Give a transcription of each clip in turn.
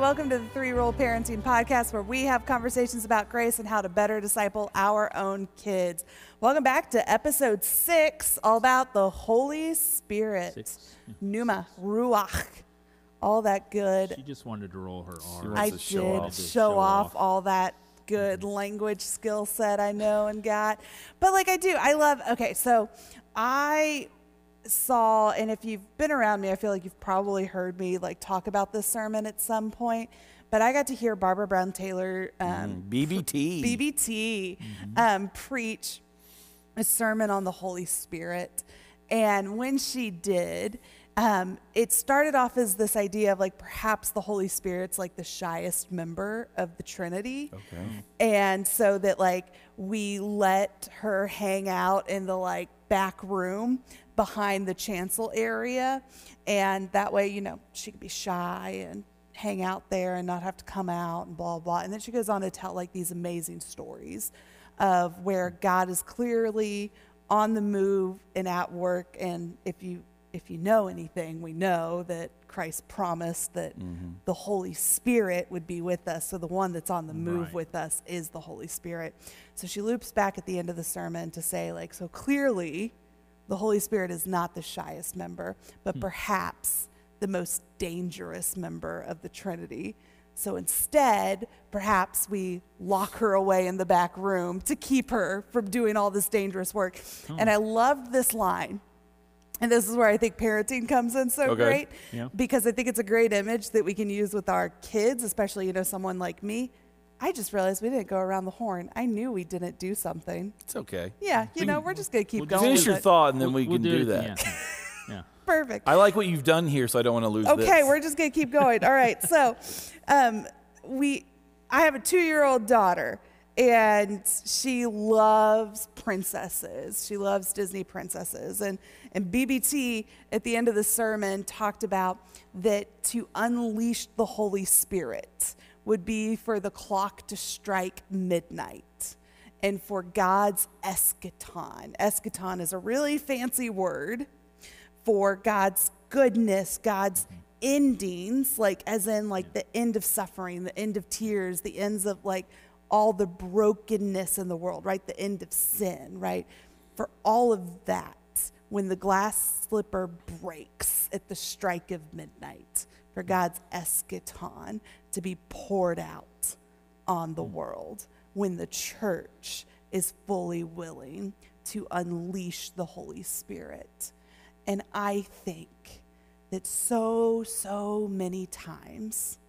welcome to the 3-Rule Parenting Podcast, where we have conversations about grace and how to better disciple our own kids. Welcome back to episode 6, all about the Holy Spirit. Pneuma, Ruach, all that good. She just wanted to roll her R. I did show off all that good language skill set I know and got. But I love, so I saw, and if you've been around me, I feel like you've probably heard me talk about this sermon at some point, but I got to hear Barbara Brown Taylor, BBT, preach a sermon on the Holy Spirit. And when she did, it started off as this idea of perhaps the Holy Spirit's the shyest member of the Trinity. Okay. And so that we let her hang out in the back room behind the chancel area, and that way she could be shy and hang out there and not have to come out and blah blah. And then she goes on to tell these amazing stories of where God is clearly on the move and at work. And if you know anything, we know that Christ promised that the Holy Spirit would be with us. So the one that's on the move with us is the Holy Spirit. So she loops back at the end of the sermon to say so clearly the Holy Spirit is not the shyest member, but perhaps the most dangerous member of the Trinity. So instead, perhaps we lock her away in the back room to keep her from doing all this dangerous work. And I loved this line. And this is where I think parenting comes in so great, because I think it's a great image that we can use with our kids, especially, someone like me. I just realized we didn't go around the horn. I knew we didn't do something. It's okay. Yeah, we're just going to keep going. Finish your thought, and then we can do that. Yeah. Perfect. I like what you've done here, so I don't want to lose this. Okay, we're just going to keep going. All right, so I have a 2-year-old daughter, and she loves princesses. She loves Disney princesses. And BBT, at the end of the sermon, talked about that to unleash the Holy Spirit would be for the clock to strike midnight and for God's eschaton. Eschaton is a really fancy word for God's goodness, God's endings, as in the end of suffering, the end of tears, the ends of all the brokenness in the world, right? The end of sin, right? For all of that, when the glass slipper breaks at the strike of midnight, for God's eschaton to be poured out on the world, when the church is fully willing to unleash the Holy Spirit. And I think that so many times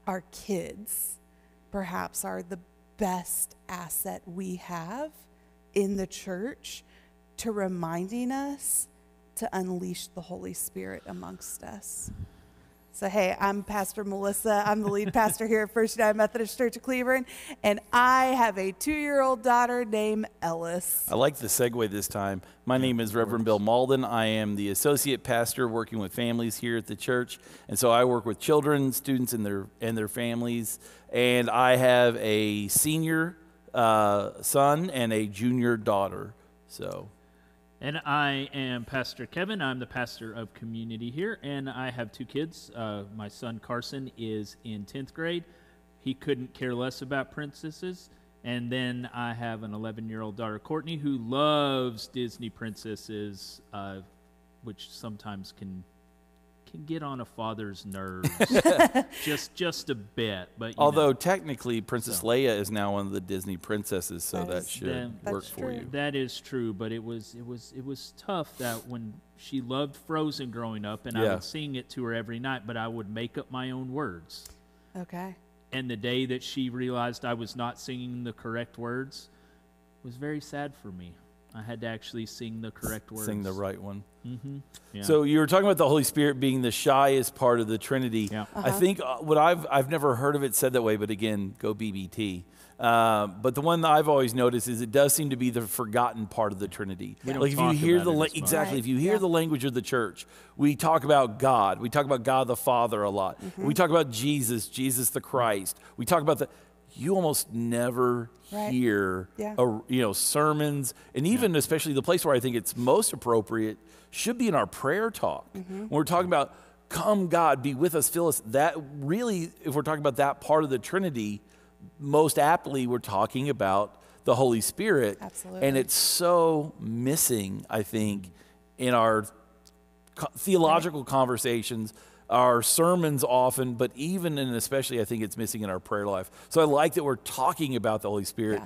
our kids perhaps are the best asset we have in the church to reminding us to unleash the Holy Spirit amongst us. So, hey, I'm Pastor Melissa. I'm the lead pastor here at First United Methodist Church of Cleveland, and I have a 2-year-old daughter named Ellis. I like the segue this time. My name is Reverend Bill Malden. I am the associate pastor working with families here at the church, and so I work with children, students, and their families. And I have a senior son and a junior daughter. And I am Pastor Kevin. I'm the pastor of community here, and I have 2 kids. My son Carson is in 10th grade. He couldn't care less about princesses. And then I have an 11-year-old daughter, Courtney, who loves Disney princesses, which sometimes can get on a father's nerves just a bit. But although technically Princess Leia is now one of the Disney princesses, so that should work for you. That is true, but it was tough that when she loved Frozen growing up, and I would sing it to her every night, but I would make up my own words. Okay. And the day that she realized I was not singing the correct words was very sad for me. I had to actually sing the correct words. Sing the right one. Mm-hmm. Yeah. So you were talking about the Holy Spirit being the shyest part of the Trinity. Yeah. I think what I've never heard of it said that way, but again, go BBT. But the one that I've always noticed is it does seem to be the forgotten part of the Trinity. If you hear if you hear the language of the church, we talk about God. We talk about God the Father a lot. We talk about Jesus the Christ. We talk about you almost never hear sermons, and even especially the place where I think it's most appropriate should be in our prayer talk. When we're talking about come God, be with us, fill us. That really, if we're talking about that part of the Trinity, most aptly we're talking about the Holy Spirit. Absolutely. And it's so missing, I think, in our theological conversations, our sermons often, but even and especially I think it's missing in our prayer life. So I like that we're talking about the Holy Spirit.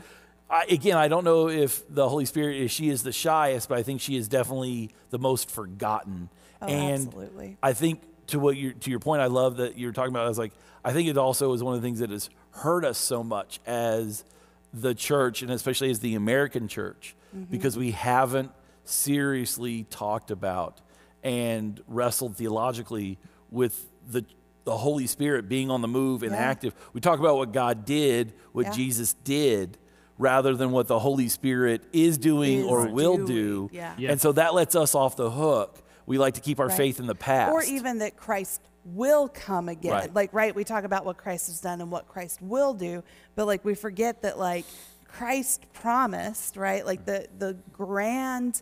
Yeah. I don't know if the Holy Spirit, she is the shyest, but I think she is definitely the most forgotten. Oh, and absolutely. I think to your point, I love that you're talking about. I was like, I think it also is one of the things that has hurt us so much as the church, and especially as the American church, because we haven't seriously talked about and wrestled theologically with the Holy Spirit being on the move and active. We talk about what God did, what Jesus did, rather than what the Holy Spirit is doing or will do. Yeah. And so that lets us off the hook. We like to keep our faith in the past. Or even that Christ will come again. Right. We talk about what Christ has done and what Christ will do, but like we forget that like Christ promised, right? Like the grand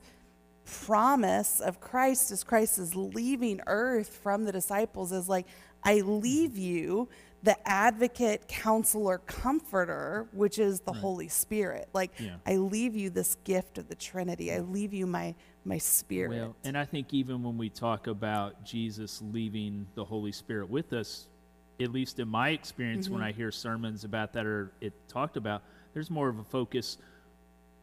promise of Christ as Christ is leaving earth from the disciples is like, I leave you the advocate, counselor, comforter, which is the Holy Spirit. Like, I leave you this gift of the Trinity. I leave you my Spirit. Well, and I think even when we talk about Jesus leaving the Holy Spirit with us, at least in my experience, when I hear sermons about that or it talked about, there's more of a focus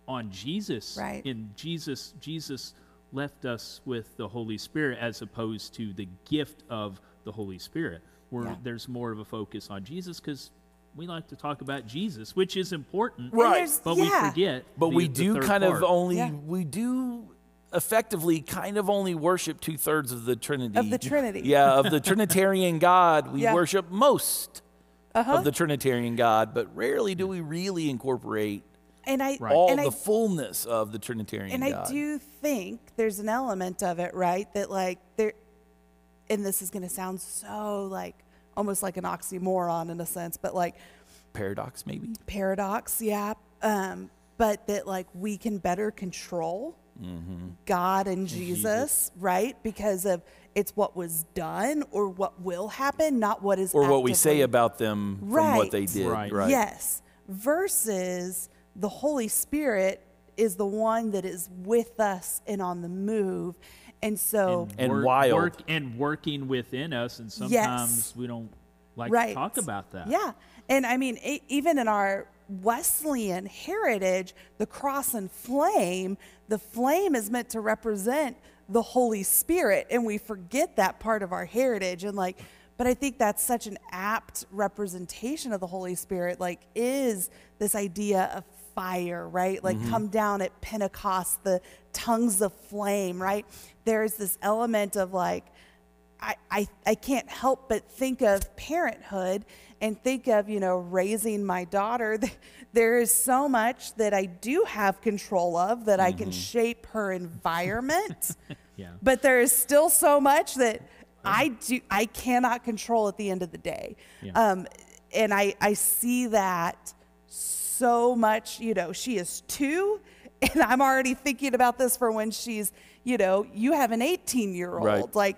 on Jesus. Right. And Jesus left us with the Holy Spirit as opposed to the gift of the Holy Spirit, where there's more of a focus on Jesus because we like to talk about Jesus, which is important, Right. but we forget. But we do third kind of part. only, we do effectively kind of only worship 2/3 of the Trinity. Of the Trinity. Yeah, of the Trinitarian God. We worship most of the Trinitarian God, but rarely do we really incorporate and all the fullness of the Trinitarian God. And I do think there's an element of it, right, that like there, and this is going to sound so like almost like an oxymoron in a sense, but like Paradox, maybe? Paradox, yeah. But that like we can better control God and Jesus, right? Because of it's what was done or what will happen, not what is or what we say actively- about them from what they did. Right. Yes. Versus the Holy Spirit is the one that is with us and on the move. And so And wild. Working within us, and sometimes we don't like to talk about that. Yeah. And I mean, even in our Wesleyan heritage, the cross and flame, the flame is meant to represent the Holy Spirit, and we forget that part of our heritage. And like, but I think that's such an apt representation of the Holy Spirit, like is this idea of fire, right? Like come down at Pentecost, the tongues of flame, right? There's this element of like, I can't help but think of parenthood and think of, raising my daughter. There is so much that I do have control of that I can shape her environment. But there is still so much that I cannot control at the end of the day. And I see that so much, she is 2 and I'm already thinking about this for when she's, you have an 18-year-old, right. Like,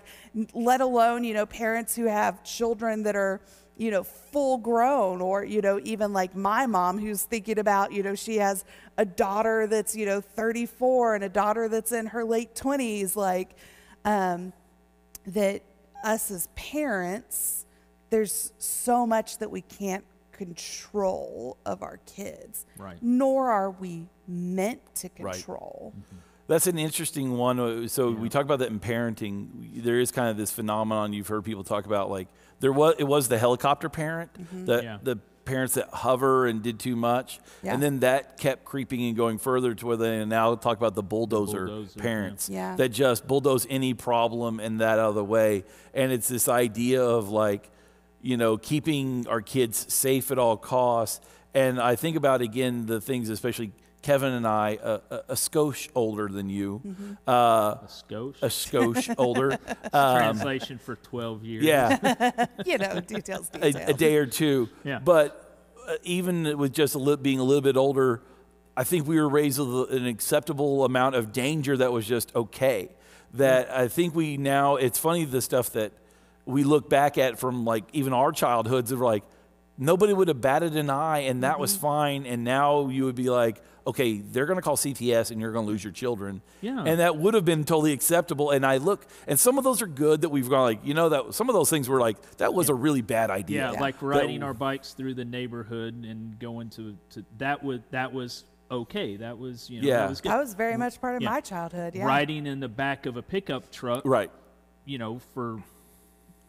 let alone, parents who have children that are, full grown, or, even like my mom who's thinking about, she has a daughter that's, 34 and a daughter that's in her late 20s, like, that us as parents, there's so much that we can't control of our kids, right. Nor are we meant to control. Right. That's an interesting one. So we talk about that in parenting. There is kind of this phenomenon you've heard people talk about, like it was the helicopter parent, the parents that hover and did too much, and then that kept creeping and going further to where they now talk about the bulldozer parents that just bulldoze any problem and that out of the way. And it's this idea of like, keeping our kids safe at all costs. And I think about, again, the things, especially Kevin and I, a skosh older than you. A skosh? A skosh older. Translation for 12 years. Yeah. Details. A day or two. Yeah. But even with just being a little bit older, I think we were raised with an acceptable amount of danger that was just okay. That I think it's funny the stuff that we look back at from like even our childhoods of like, nobody would have batted an eye and that was fine. And now you would be like, okay, they're going to call CTS and you're going to lose your children. Yeah. And that would have been totally acceptable. And I look, and some of those are good that we've gone like, that some of those things were like, that was a really bad idea. Yeah, like riding our bikes through the neighborhood and going to that was okay. That was, that was good. That was very much part of my childhood. Yeah. Riding in the back of a pickup truck, right? For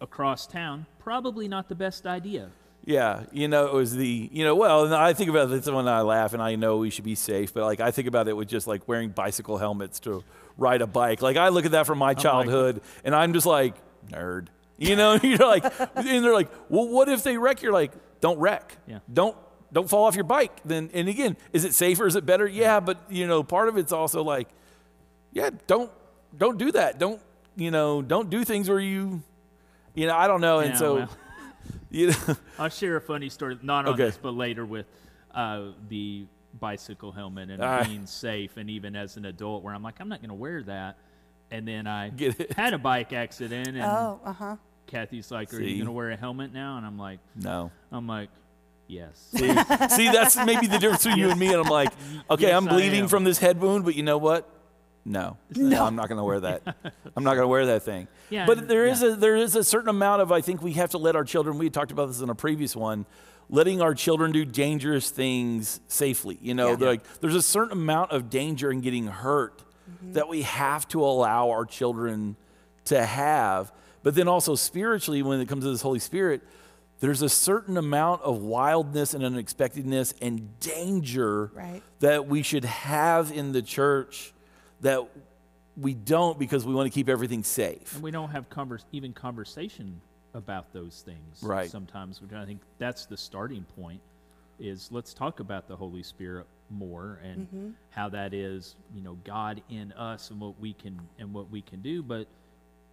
across town, probably not the best idea. Yeah, it was well, and I think about this when I laugh, and I know we should be safe, but like I think about it with just like wearing bicycle helmets to ride a bike. Like I look at that from my childhood, and I'm just like, nerd. You're like, and they're like, well, what if they wreck? You're like, don't wreck. Yeah. Don't fall off your bike. Then, and again, is it safer? Is it better? Yeah, but part of it's also like, yeah, don't do that. Don't do things where I don't know, and so. Well. I'll share a funny story, not on this, but later with the bicycle helmet and being safe, and even as an adult where I'm like, I'm not going to wear that. And then I had a bike accident, and Kathy's like, are you going to wear a helmet now? And I'm like, no. I'm like, yes. See, that's maybe the difference between you and me. And I'm like, okay, yes, I'm bleeding from this head wound, but you know what? No, I'm not going to wear that. I'm not going to wear that thing. Yeah, but there is a certain amount of, I think we have to let our children, we talked about this in a previous one, letting our children do dangerous things safely. There's a certain amount of danger in getting hurt that we have to allow our children to have. But then also spiritually, when it comes to this Holy Spirit, there's a certain amount of wildness and unexpectedness and danger that we should have in the church that we don't, because we want to keep everything safe. And we don't have even conversation about those things sometimes, which I think that's the starting point, is let's talk about the Holy Spirit more and how that is, God in us and what we can do. But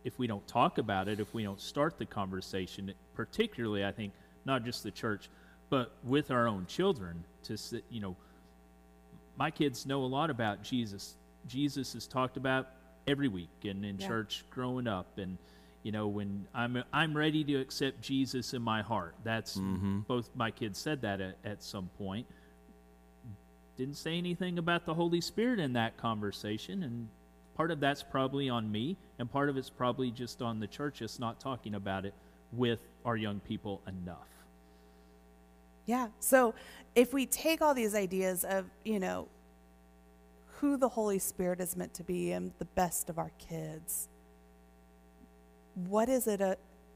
if we don't talk about it, if we don't start the conversation, particularly I think not just the church, but with our own children, my kids know a lot about Jesus. Jesus is talked about every week and in church growing up, and when I'm ready to accept Jesus in my heart. That's both my kids said that at some point. Didn't say anything about the Holy Spirit in that conversation, and part of that's probably on me, and part of it's probably just on the church, just not talking about it with our young people enough. Yeah. So if we take all these ideas of who the Holy Spirit is meant to be and the best of our kids, what is it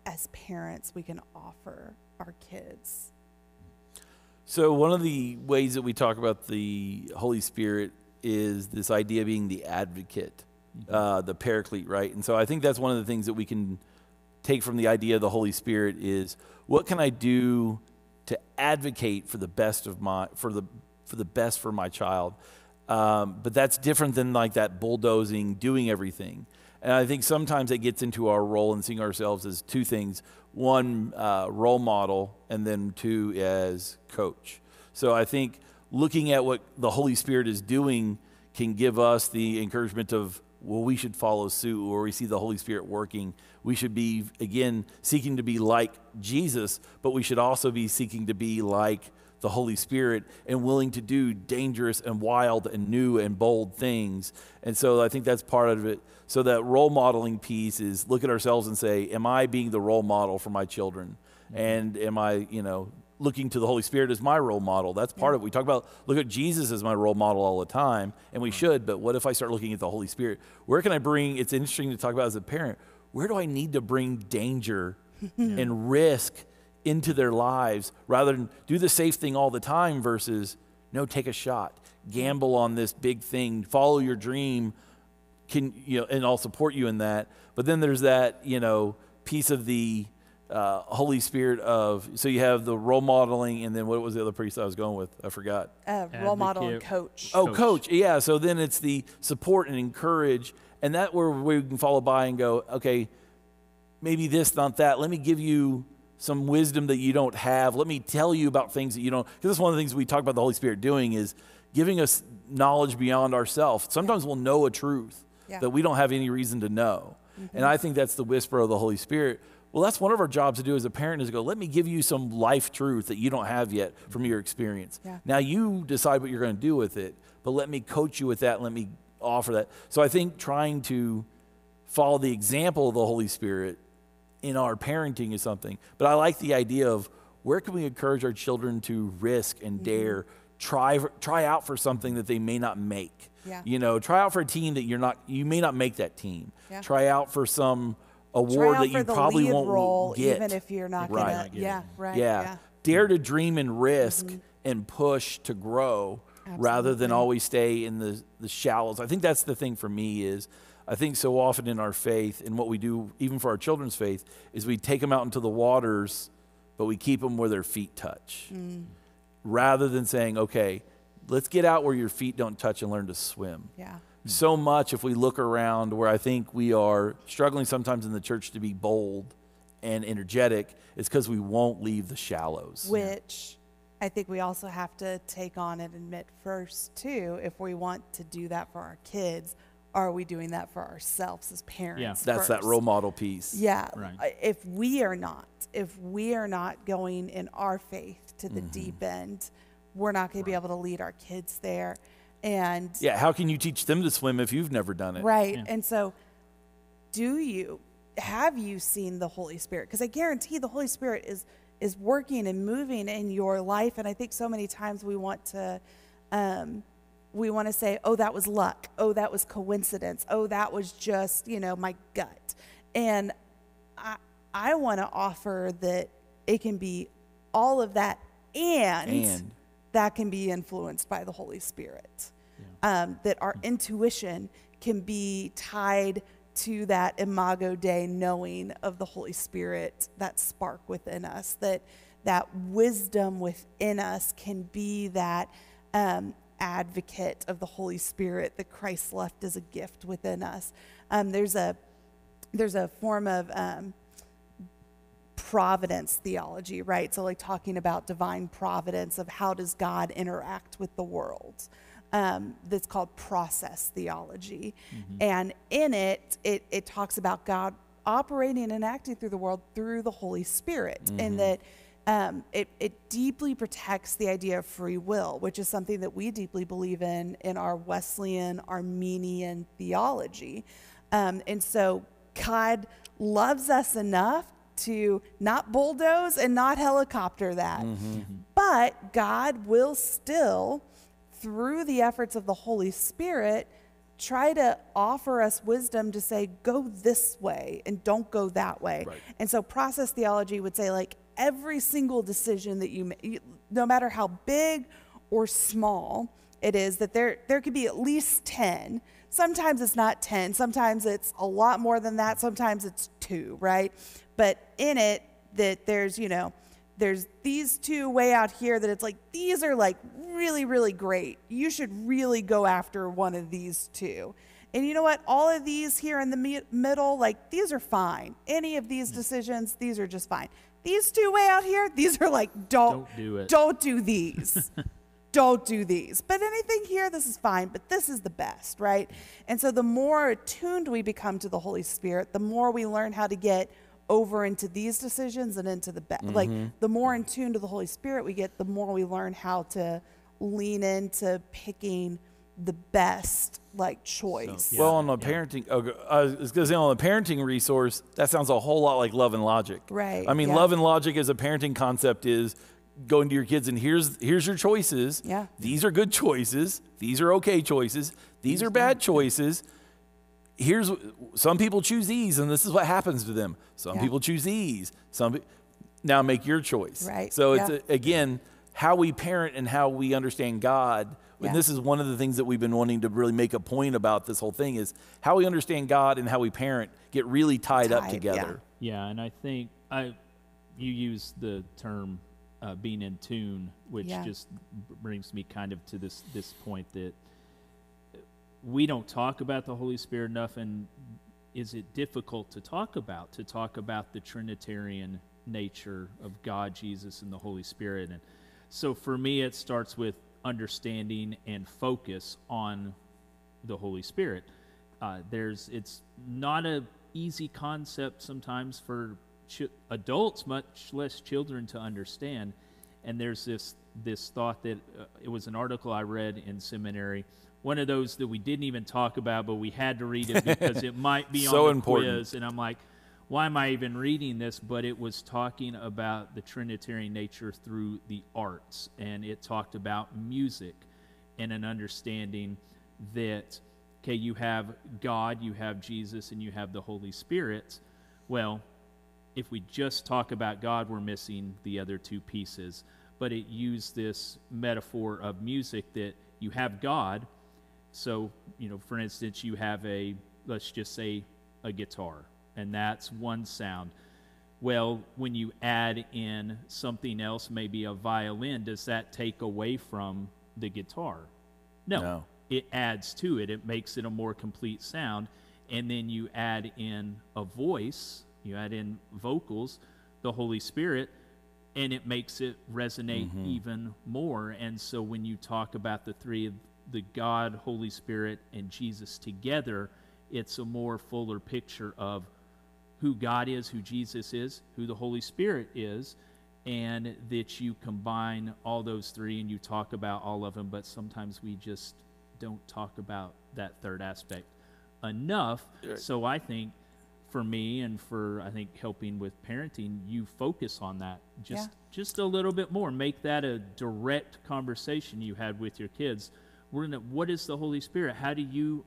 as parents we can offer our kids? So one of the ways that we talk about the Holy Spirit is this idea of being the advocate, the paraclete, right? And so I think that's one of the things that we can take from the idea of the Holy Spirit is, what can I do to advocate for the best of for the best for my child? But that's different than like that bulldozing, doing everything. And I think sometimes it gets into our role and seeing ourselves as two things. One, role model, and then two, as coach. So I think looking at what the Holy Spirit is doing can give us the encouragement of, well, we should follow suit, or we see the Holy Spirit working. We should be, again, seeking to be like Jesus, but we should also be seeking to be like the Holy Spirit and willing to do dangerous and wild and new and bold things. And so I think that's part of it. So that role modeling piece is look at ourselves and say, am I being the role model for my children? And am I, looking to the Holy Spirit as my role model? That's part of it. We talk about, look at Jesus as my role model all the time, and we should, but what if I start looking at the Holy Spirit? Where can I bring, it's interesting to talk about as a parent, where do I need to bring danger and risk into their lives, rather than do the safe thing all the time versus, no, take a shot, gamble on this big thing, follow your dream, and I'll support you in that. But then there's that, piece of the Holy Spirit of, so you have the role modeling, and then what was the other piece I was going with? I forgot. Role model and coach. Oh, coach. Yeah. So then it's the support and encourage, and that where we can follow by and go, okay, maybe this, not that. Let me give you some wisdom that you don't have. Let me tell you about things that you don't, because that's one of the things we talk about the Holy Spirit doing, is giving us knowledge beyond ourselves. Sometimes we'll know a truth that we don't have any reason to know. And I think that's the whisper of the Holy Spirit. Well, that's one of our jobs to do as a parent is to go, let me give you some life truth that you don't have yet from your experience. Yeah. Now you decide what you're going to do with it, but let me coach you with that and let me offer that. So I think trying to follow the example of the Holy Spirit in our parenting is something. But I like the idea of where can we encourage our children to risk and dare, try out for something that they may not make. Yeah. You know, try out for a team that you may not make that team. Yeah. Try out for some award Try out that for you the probably lead won't role, get. even if you're not Right. gonna. Yeah, right. Yeah. Dare to dream and risk and push to grow rather than Absolutely. always stay in the shallows. I think that's the thing for me is I think so often in our faith and what we do even for our children's faith is we take them out into the waters, but we keep them where their feet touch. Rather than saying, okay, let's get out where your feet don't touch and learn to swim. Yeah. So much if we look around where I think we are struggling sometimes in the church to be bold and energetic, it's because we won't leave the shallows. Which I think we also have to take on and admit first, too, if we want to do that for our kids, are we doing that for ourselves as parents? Yeah. That's that first? role model piece. Yeah. Right. If we are not going in our faith to the deep end, we're not going to be able to lead our kids there. And Yeah, how can you teach them to swim if you've never done it? right. Yeah. And so have you seen the Holy Spirit? Because I guarantee the Holy Spirit is working and moving in your life. And I think so many times we want to say, oh, that was luck. Oh, that was coincidence. Oh, that was just, my gut. And I want to offer that it can be all of that and that can be influenced by the Holy Spirit. That our intuition can be tied to that imago Dei knowing of the Holy Spirit, that spark within us, that wisdom within us can be that advocate of the Holy Spirit that Christ left as a gift within us. There's a form of providence theology, right? So like talking about divine providence of how does God interact with the world. That's called process theology. And in it talks about God operating and acting through the world through the Holy Spirit, and that it deeply protects the idea of free will, which is something that we deeply believe in our Wesleyan Armenian theology. And so God loves us enough to not bulldoze and not helicopter that. But God will still, through the efforts of the Holy Spirit, try to offer us wisdom to say, go this way and don't go that way. Right. And so process theology would say, like, every single decision that you make, no matter how big or small it is, that there could be at least 10. Sometimes it's not 10. Sometimes it's a lot more than that. Sometimes it's 2, right? But in it, that there's these 2 way out here that it's like, these are like really, really great. You should really go after one of these 2. And you know what? All of these here in the middle, like, these are fine. Any of these decisions, these are just fine. These 2 way out here, these are like, don't do it. Don't do these. Don't do these. But anything here, this is fine, but this is the best, right? And so the more attuned we become to the Holy Spirit, the more we learn how to get over into these decisions and into the best. Like, the more in tune to the Holy Spirit we get, the more we learn how to lean into picking the best, like, choice. So, Well, on the parenting, I was going to say on the parenting resource, that sounds a whole lot like Love and Logic. Right, I mean, yeah. Love and Logic as a parenting concept is going to your kids and here's your choices. Yeah. These are good choices. These are okay choices. These are bad choices. Some people choose these, and this is what happens to them. Some people choose these. Now make your choice. Right, So yeah. it's again how we parent and how we understand God. Yeah. And this is one of the things that we've been wanting to really make a point about this whole thing is how we understand God and how we parent get really tied up together. Yeah, and I think you use the term being in tune, which just brings me kind of to this point that we don't talk about the Holy Spirit enough, and is it difficult to talk about the Trinitarian nature of God, Jesus, and the Holy Spirit? And so for me, it starts with understanding and focus on the Holy Spirit. It's not an easy concept sometimes for adults, much less children, to understand. And there's this thought that it was an article I read in seminary, one of those that we didn't even talk about, but we had to read it because it might be So on the important. quiz. And I'm like, why am I even reading this? But it was talking about the Trinitarian nature through the arts, and it talked about music and an understanding that, okay, you have God, you have Jesus, and you have the Holy Spirit. Well, if we just talk about God, we're missing the other two pieces. But it used this metaphor of music that you have God. So, for instance, you have let's just say a guitar, and that's one sound. Well, when you add in something else, maybe a violin, does that take away from the guitar? No. It adds to it. It makes it a more complete sound. And then you add in a voice, you add in vocals, the Holy Spirit, and it makes it resonate even more. And so when you talk about the three of the God, Holy Spirit, and Jesus together, it's a more fuller picture of who God is, who Jesus is, who the Holy Spirit is, and that you combine all those three and you talk about all of them, but sometimes we just don't talk about that third aspect enough. Right. So I think for me and for, I think, helping with parenting, you focus on that just a little bit more. Make that a direct conversation you had with your kids. What is the Holy Spirit? How do you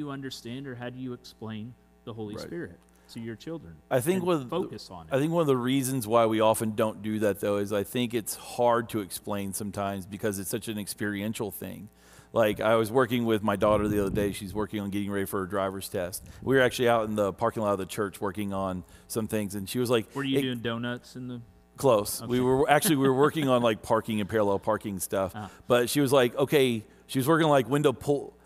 understand, or how do you explain the Holy Spirit to your children? I think focus on it. I think one of the reasons why we often don't do that, though, is I think it's hard to explain sometimes because it's such an experiential thing. Like, I was working with my daughter the other day. She's working on getting ready for her driver's test. We were actually out in the parking lot of the church working on some things, and she was like, were you doing donuts in the... Close. Okay. We were working on like parking and parallel parking stuff. But she was like, okay, she was working on like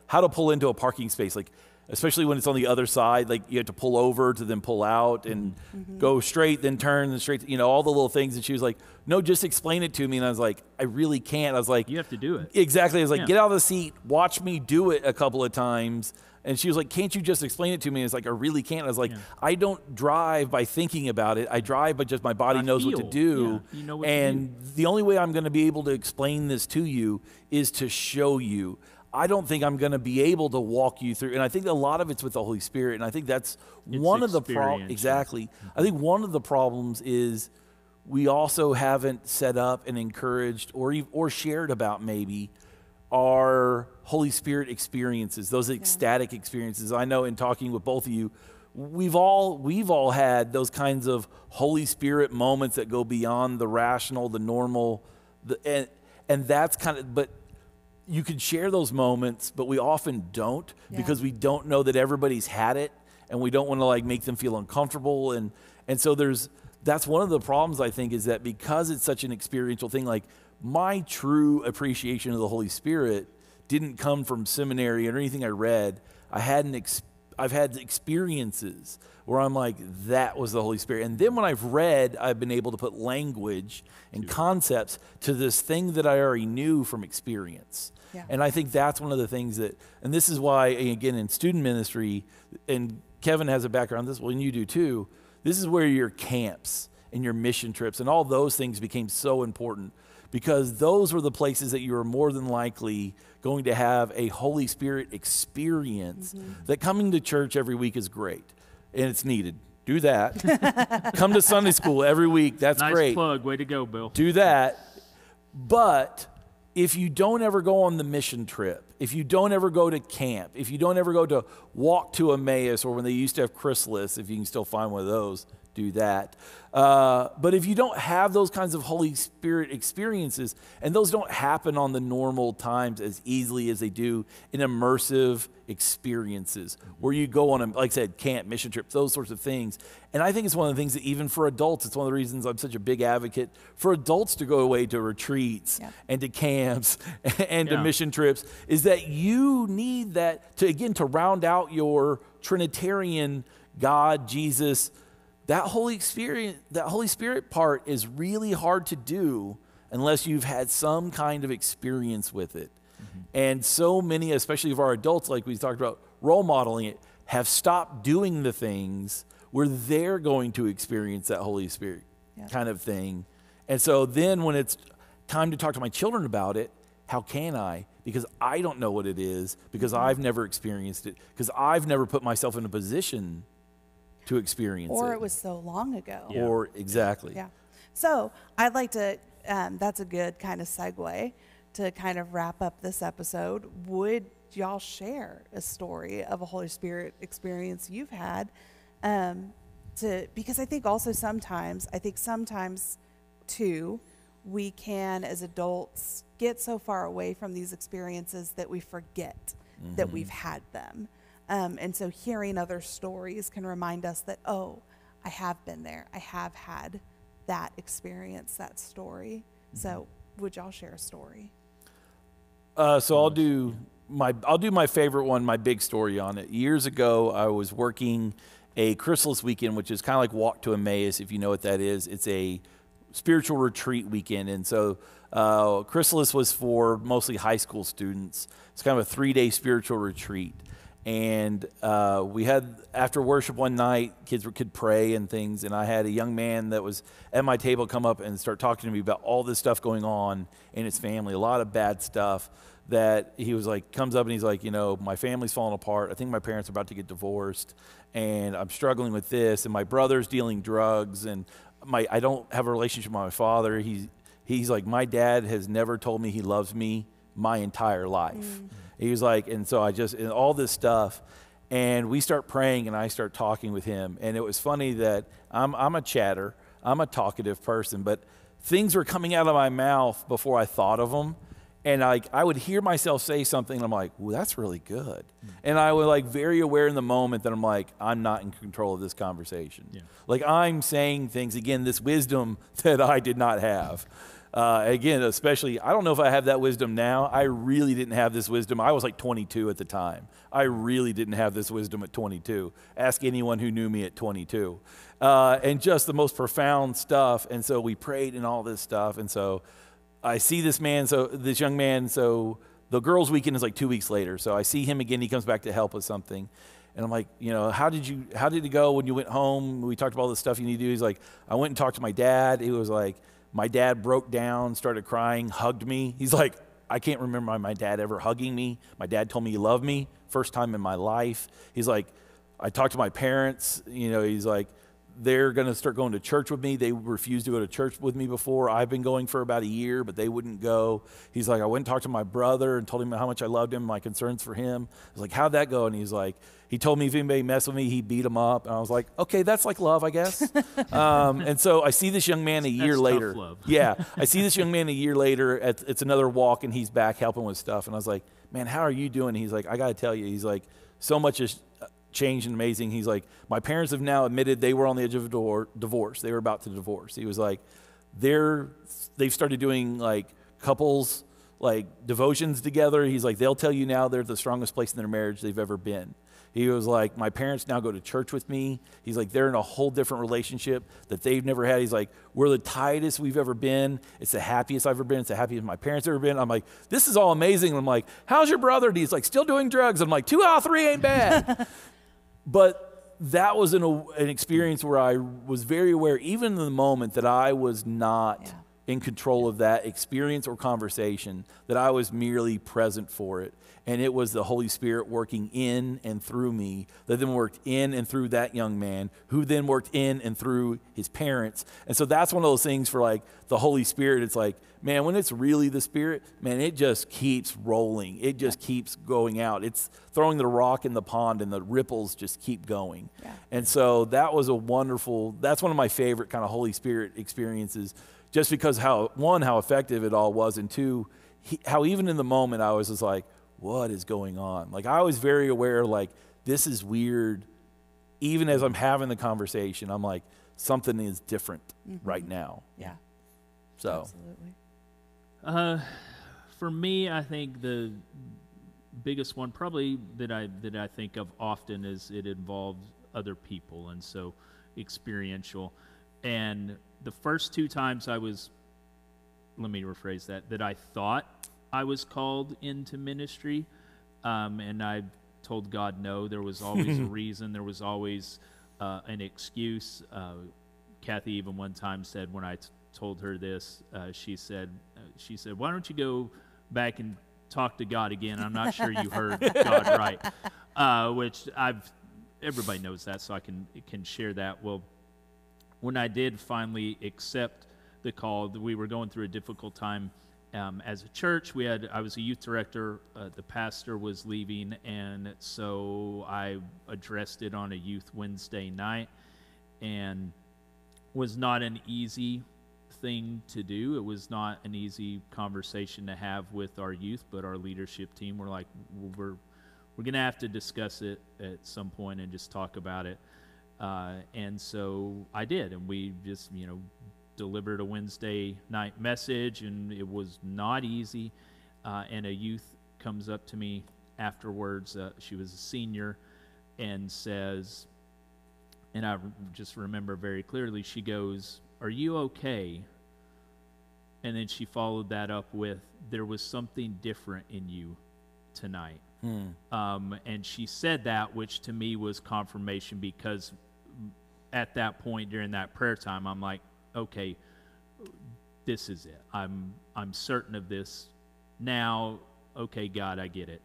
how to pull into a parking space, like especially when it's on the other side, like you have to pull over to then pull out and go straight, then turn and straight, all the little things. And she was like, no, just explain it to me. And I was like, I really can't. I was like, you have to do it. Exactly. I was like, get out of the seat, watch me do it a couple of times. And she was like, can't you just explain it to me? And it's like, I really can't. I was like, I don't drive by thinking about it. I drive by just my body knows what to do. Yeah, you know what and to do. The only way I'm going to be able to explain this to you is to show you. I don't think I'm going to be able to walk you through. And I think a lot of it's with the Holy Spirit. And I think that's one of the problems. Exactly. I think one of the problems is we also haven't set up and encouraged or shared about maybe our Holy Spirit experiences, those ecstatic experiences. I know in talking with both of you, we've all had those kinds of Holy Spirit moments that go beyond the rational, the normal, and that's kind of, but you can share those moments, but we often don't because we don't know that everybody's had it, and we don't want to like make them feel uncomfortable, and so that's one of the problems, I think, is that because it's such an experiential thing, like my true appreciation of the Holy Spirit didn't come from seminary or anything I read. I've had experiences where I'm like, that was the Holy Spirit. And then when I've read, I've been able to put language and concepts to this thing that I already knew from experience. Yeah. And I think that's one of the things and this is why, again, in student ministry, and Kevin has a background in this, well, and you do too, this is where your camps and your mission trips and all those things became so important, because those were the places that you were more than likely going to have a Holy Spirit experience. That coming to church every week is great, and it's needed. Do that. Come to Sunday school every week. That's nice great. Nice plug. Way to go, Bill. Do that. But if you don't ever go on the mission trip, if you don't ever go to camp, if you don't ever go to walk to Emmaus, or when they used to have Chrysalis, if you can still find one of those, do that. But if you don't have those kinds of Holy Spirit experiences, and those don't happen on the normal times as easily as they do in immersive experiences, where you go on, like I said, camp, mission trips, those sorts of things. And I think it's one of the things that even for adults, it's one of the reasons I'm such a big advocate for adults to go away to retreats and to camps and to mission trips, is that you need that to round out your Trinitarian God, Jesus. That Holy Spirit part is really hard to do unless you've had some kind of experience with it. And so many, especially of our adults, like we talked about, role modeling it, have stopped doing the things they're going to experience that Holy Spirit kind of thing. And so then when it's time to talk to my children about it, how can I? Because I don't know what it is, because I've never experienced it, because I've never put myself in a position to experience it. Or it was so long ago. Yeah. Or exactly. Yeah. So I'd like to, that's a good kind of segue to kind of wrap up this episode. Would y'all share a story of a Holy Spirit experience you've had? Because I think also sometimes too, we can as adults get so far away from these experiences that we forget that we've had them. And so hearing other stories can remind us that, oh, I have been there. I have had that experience, that story. So would y'all share a story? So I'll do my favorite one, my big story on it. Years ago, I was working a Chrysalis weekend, which is kind of like Walk to Emmaus, if you know what that is. It's a spiritual retreat weekend. And so Chrysalis was for mostly high school students. It's kind of a 3-day spiritual retreat. And we had, after worship one night, kids could pray and things, and I had a young man that was at my table come up and start talking to me about all this stuff going on in his family, a lot of bad stuff, that he was like, comes up and he's like, my family's falling apart. I think my parents are about to get divorced, and I'm struggling with this, and my brother's dealing drugs, and I don't have a relationship with my father. He's like, my dad has never told me he loves me my entire life. He was like, and so and all this stuff, and we start praying, and I start talking with him, and it was funny that I'm a chatter, I'm a talkative person, but things were coming out of my mouth before I thought of them, and I would hear myself say something, and I'm like, well, that's really good, and I was very aware in the moment that I'm like, I'm not in control of this conversation. Like, I'm saying things, again, this wisdom that I did not have. Again, especially, I don't know if I have that wisdom now. I really didn't have this wisdom. I was like 22 at the time. I really didn't have this wisdom at 22. Ask anyone who knew me at 22. And just the most profound stuff. And so we prayed and all this stuff. And so I see this young man. So the girls' weekend is like 2 weeks later. So I see him again. He comes back to help with something. And I'm like, how did it go when you went home? We talked about all the stuff you need to do. He's like, I went and talked to my dad. He was like, my dad broke down, started crying, hugged me. He's like, I can't remember my dad ever hugging me. My dad told me he loved me, first time in my life. He's like, I talked to my parents. He's like, they're going to start going to church with me. They refused to go to church with me before. I've been going for about a year, but they wouldn't go. He's like, I went and talked to my brother and told him how much I loved him, my concerns for him. I was like, how'd that go? And he's like, he told me if anybody messed with me, he'd beat him up. And I was like, okay, that's like love, I guess. And so I see this young man a year later. Tough love. Yeah, I see this young man a year later. It's another walk, and he's back helping with stuff. And I was like, man, how are you doing? He's like, I got to tell you. He's like, so much has changed and amazing. He's like, my parents have now admitted they were on the edge of a divorce. They were about to divorce. He was like, they've started doing like couples like devotions together. He's like, they'll tell you now they're the strongest place in their marriage they've ever been. He was like, my parents now go to church with me. He's like, they're in a whole different relationship that they've never had. He's like, we're the tightest we've ever been. It's the happiest I've ever been. It's the happiest my parents have ever been. I'm like, this is all amazing. And I'm like, how's your brother? And he's like, still doing drugs. I'm like, 2 out of 3 ain't bad. But that was an experience where I was very aware, even in the moment, that I was not in control of that experience or conversation, that I was merely present for it. And it was the Holy Spirit working in and through me, that then worked in and through that young man, who then worked in and through his parents. And so that's one of those things for like the Holy Spirit. It's like, man, when it's really the Spirit, man, it just keeps rolling. It just keeps going out. It's throwing the rock in the pond and the ripples just keep going. Yeah. And so that was that's one of my favorite kind of Holy Spirit experiences, just because how effective it all was, and two, how even in the moment I was just like, what is going on? Like, I was very aware, like, this is weird. Even as I'm having the conversation, I'm like, something is different right now. Yeah. So. Absolutely. For me, I think the biggest one probably that I think of often is it involves other people, and so experiential. And the first 2 times let me rephrase that I thought I was called into ministry, and I told God no. There was always a reason. There was always an excuse. Kathy even one time said when I told her this, she said, "Why don't you go back and talk to God again? I'm not sure you heard God right." Which everybody knows that, so I can share that. Well, when I did finally accept the call, we were going through a difficult time as a church. I was a youth director. The pastor was leaving, and so I addressed it on a youth Wednesday night, and was not an easy thing to do. It was not an easy conversation to have with our youth, but our leadership team were like, we're going to have to discuss it at some point and just talk about it. And so I did, and we just, delivered a Wednesday night message, and it was not easy. And a youth comes up to me afterwards. She was a senior, and says, and I just remember very clearly, she goes, "Are you okay?" And then she followed that up with, "There was something different in you tonight." And she said that, which to me was confirmation, because at that point during that prayer time, I'm like, okay, this is it. I'm certain of this now. Okay, God, I get it.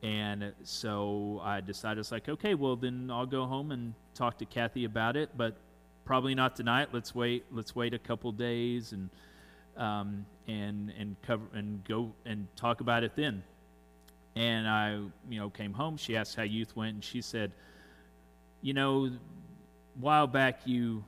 And so I decided, it's like, okay, well then I'll go home and talk to Kathy about it, but probably not tonight. Let's wait a couple days and go and talk about it then. And I, came home. She asked how youth went, and she said, a while back you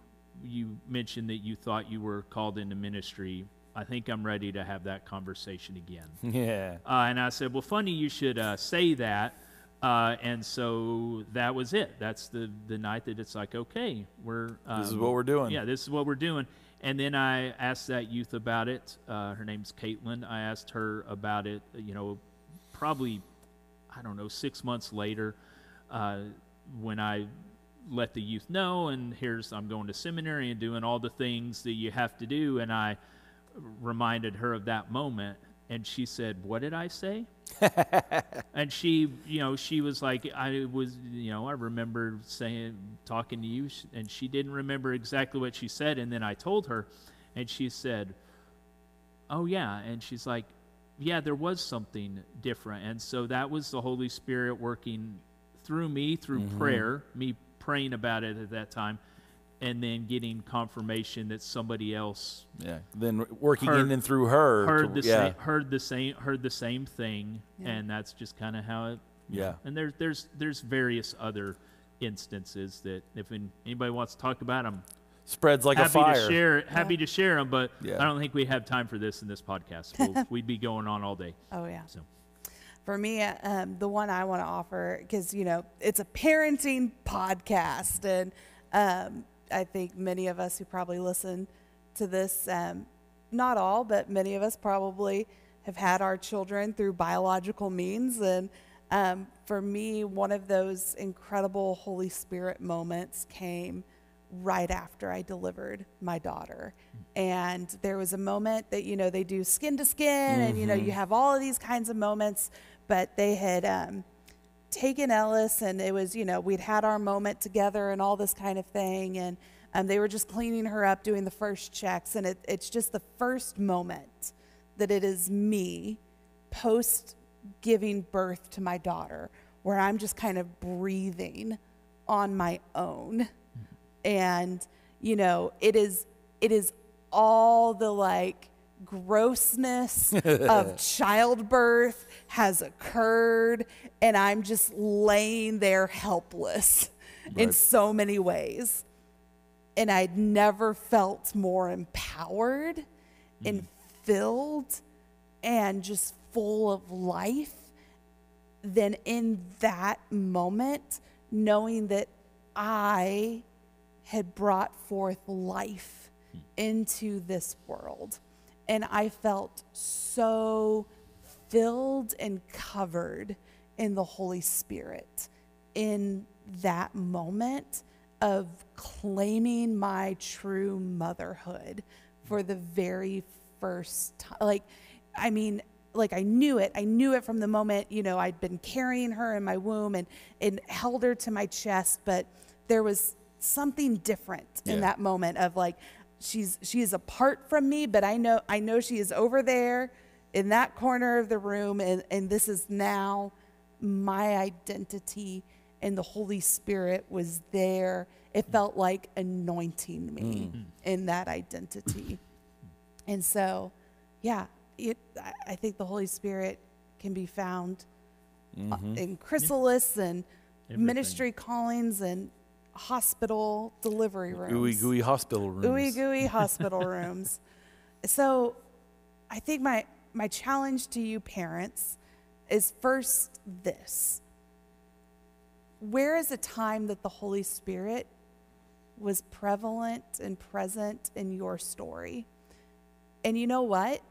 mentioned that you thought you were called into ministry. I think I'm ready to have that conversation again. Yeah. And I said, well, funny you should say that. And so that was it. That's the night that it's like, okay, this is what we're doing. Yeah, this is what we're doing. And then I asked that youth about it. Her name's Caitlin. I asked her about it, probably, 6 months later, when I let the youth know, and I'm going to seminary and doing all the things that you have to do, and I reminded her of that moment, and she said, "What did I say?" And she was like, I remember talking to you, and she didn't remember exactly what she said, and then I told her, and she said, "Oh yeah," and she's like, "Yeah, there was something different." And so that was the Holy Spirit working through me, through prayer, me praying about it at that time, and then getting confirmation that somebody else, then working in and through her, heard the same thing, and that's just kind of how it. Yeah. And there's various other instances that if anybody wants to talk about them, spreads like a fire. Happy to share them, but I don't think we have time for this in this podcast. We'd be going on all day. Oh yeah. So. For me, the one I want to offer, because, it's a parenting podcast, and I think many of us who probably listen to this, not all, but many of us probably have had our children through biological means. And for me, one of those incredible Holy Spirit moments came right after I delivered my daughter. And there was a moment that, they do skin to skin, and, you have all of these kinds of moments. But they had taken Ellis, and it was, we'd had our moment together and all this kind of thing. And they were just cleaning her up, doing the first checks. And it's just the first moment that it is me post giving birth to my daughter, where I'm just kind of breathing on my own. And, it is all the grossness of childbirth has occurred, and I'm just laying there helpless in so many ways. And I'd never felt more empowered and filled and just full of life than in that moment, knowing that I had brought forth life into this world. And I felt so filled and covered in the Holy Spirit in that moment of claiming my true motherhood for the very first time. I knew it. I knew it from the moment, I'd been carrying her in my womb and held her to my chest, but there was something different in Yeah. that moment of like, she is apart from me, but I know she is over there in that corner of the room, and this is now my identity, and the Holy Spirit was there. It felt like anointing me in that identity. And so, yeah, I think the Holy Spirit can be found in chrysalis and Everything. ministry callings and hospital delivery rooms. Ooey gooey hospital rooms. Ooey gooey hospital rooms. So I think my challenge to you parents is first this. Where is a time that the Holy Spirit was prevalent and present in your story? And you know what?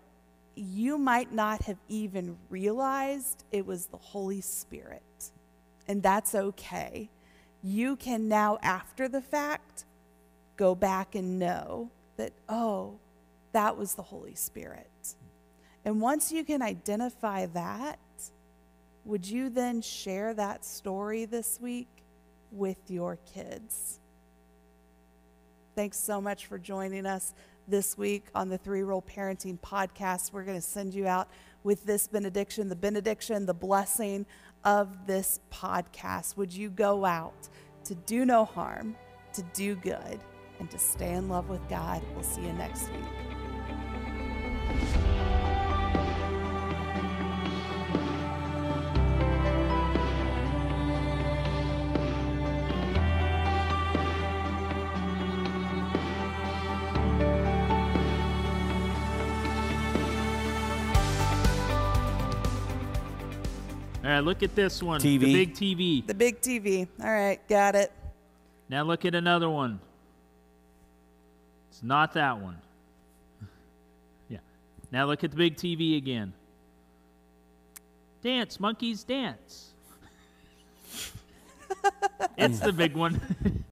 You might not have even realized it was the Holy Spirit. And that's okay. You can now, after the fact, go back and know that, oh, that was the Holy Spirit. And once you can identify that, would you then share that story this week with your kids? Thanks so much for joining us this week on the 3-Rule Parenting Podcast. We're going to send you out with this benediction, the blessing of this podcast. Would you go out to do no harm, to do good, and to stay in love with God? We'll see you next week. All right, look at this one. TV. The big TV. The big TV. All right, got it. Now look at another one. It's not that one. Yeah. Now look at the big TV again. Dance, monkeys, dance. It's the big one.